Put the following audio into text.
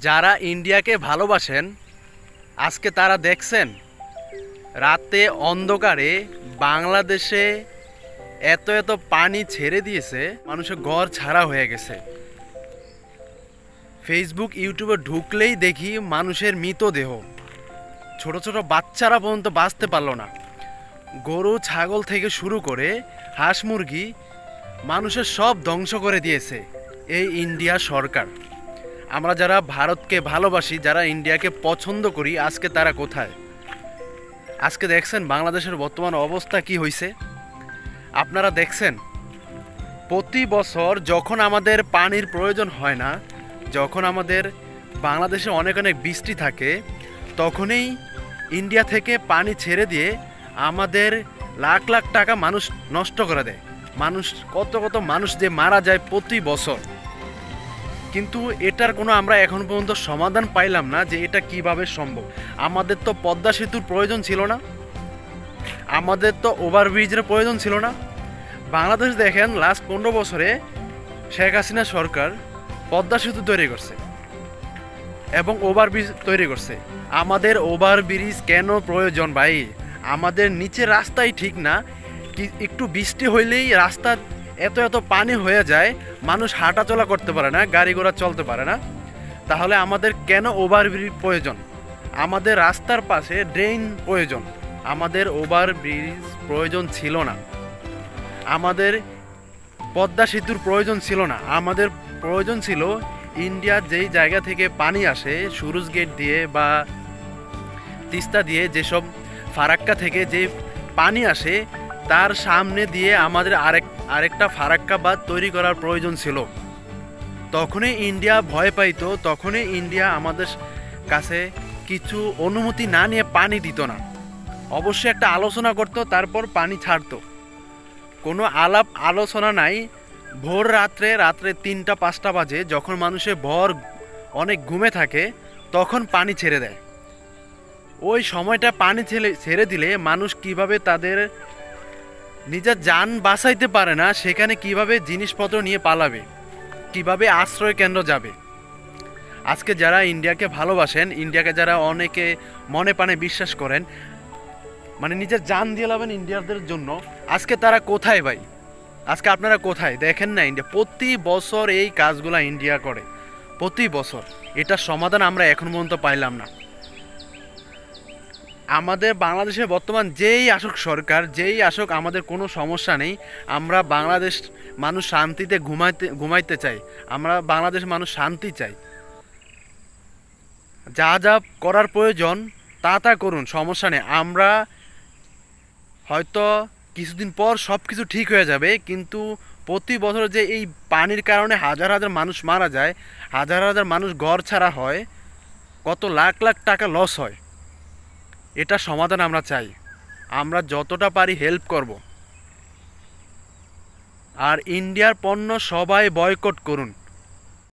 যারা ইন্ডিয়াকে ভালোবাসেন আজকে তারা দেখছেন রাতে অন্ধকারে বাংলাদেশে এত এত পানি ছেড়ে দিয়েছে, মানুষের ঘর ছাড়া হয়ে গেছে। ফেসবুক ইউটিউবে ঢুকলেই দেখি মানুষের মৃতদেহ, ছোট ছোট বাচ্চারা পর্যন্ত বাঁচতে পারলো না। গরু ছাগল থেকে শুরু করে হাঁস মুরগি মানুষের সব ধ্বংস করে দিয়েছে এই ইন্ডিয়া সরকার। আমরা যারা ভারতকে ভালোবাসি, যারা ইন্ডিয়াকে পছন্দ করি, আজকে তারা কোথায়? আজকে দেখছেন বাংলাদেশের বর্তমান অবস্থা কি হয়েছে। আপনারা দেখছেন প্রতি বছর যখন আমাদের পানির প্রয়োজন হয় না, যখন আমাদের বাংলাদেশে অনেক অনেক বৃষ্টি থাকে, তখনই ইন্ডিয়া থেকে পানি ছেড়ে দিয়ে আমাদের লাখ লাখ টাকা মানুষ নষ্ট করে দেয়। মানুষ কত কত মানুষ যে মারা যায় প্রতি বছর, কিন্তু এটার কোনো আমরা এখন পর্যন্ত সমাধান পাইলাম না যে এটা কিভাবে সম্ভব। আমাদের তো পদ্মা সেতুর প্রয়োজন ছিল না, আমাদের তো ওভারব্রিজের প্রয়োজন ছিল না। বাংলাদেশ দেখেন লাস্ট 15 বছরে শেখ হাসিনা সরকার পদ্মা সেতু তৈরি করছে এবং ওভারব্রিজ তৈরি করছে। আমাদের ওভারব্রিজ কেন প্রয়োজন ভাই? আমাদের নিচের রাস্তাই ঠিক না, কি একটু বৃষ্টি হইলেই রাস্তা এত এত পানি হয়ে যায়, মানুষ হাঁটাচলা করতে পারে না, গাড়ি ঘোড়া চলতে পারে না। তাহলে আমাদের কেন ওভারব্রিজ প্রয়োজন? আমাদের রাস্তার পাশে ড্রেন প্রয়োজন, আমাদের ওভারব্রিজ প্রয়োজন ছিল না। আমাদের পদ্মা সেতুর প্রয়োজন ছিল না। আমাদের প্রয়োজন ছিল ইন্ডিয়ার যেই জায়গা থেকে পানি আসে, সুরুজ গেট দিয়ে বা তিস্তা দিয়ে, যেসব ফারাক্কা থেকে যে পানি আসে, তার সামনে দিয়ে আমাদের আরেকটা ফারাক্কা বাঁধ তৈরি করার প্রয়োজন ছিল। তখনই ইন্ডিয়া ভয় পাইতো, তখনই ইন্ডিয়া আমাদের কাছে কিছু অনুমতি না নিয়ে পানি দিত না। অবশ্যই একটা আলোচনা করতো, তারপর পানি ছাড়তো। কোনো আলাপ আলোচনা নাই। ভোর রাত্রে 3টা 5টা বাজে, যখন মানুষের ভর অনেক ঘুমে থাকে, তখন পানি ছেড়ে দেয়। ওই সময়টা পানি ছেড়ে দিলে মানুষ কিভাবে তাদের নিজের যান বাঁচাইতে পারে না, সেখানে কিভাবে জিনিসপত্র নিয়ে পালাবে, কিভাবে আশ্রয় কেন্দ্র যাবে? আজকে যারা ইন্ডিয়াকে ভালোবাসেন, ইন্ডিয়াকে যারা অনেকে মনে প্রাণে বিশ্বাস করেন, মানে নিজের জান দিয়ে লাবেন ইন্ডিয়াদের জন্য, আজকে তারা কোথায় ভাই? আজকে আপনারা কোথায়? দেখেন না ইন্ডিয়া প্রতি বছর এই কাজগুলো ইন্ডিয়া করে, প্রতি বছর। এটার সমাধান আমরা এখন পর্যন্ত পাইলাম না। আমাদের বাংলাদেশে বর্তমান যেই আসুক সরকার, যেই আসুক, আমাদের কোনো সমস্যা নেই। আমরা বাংলাদেশ মানুষ শান্তিতে ঘুমাইতে চাই। আমরা বাংলাদেশ মানুষ শান্তি চাই। যা যা করার প্রয়োজন তা করুন, সমস্যা নেই। আমরা হয়তো কিছুদিন পর সব কিছু ঠিক হয়ে যাবে, কিন্তু প্রতি বছর যে এই পানির কারণে হাজার হাজার মানুষ মারা যায়, হাজার হাজার মানুষ ঘর ছাড়া হয়, কত লাখ লাখ টাকা লস হয়, এটা সমাধান আমরা চাই। আমরা যতটা পারি হেল্প করব। আর ইন্ডিয়ার পণ্য সবাই বয়কট করুন।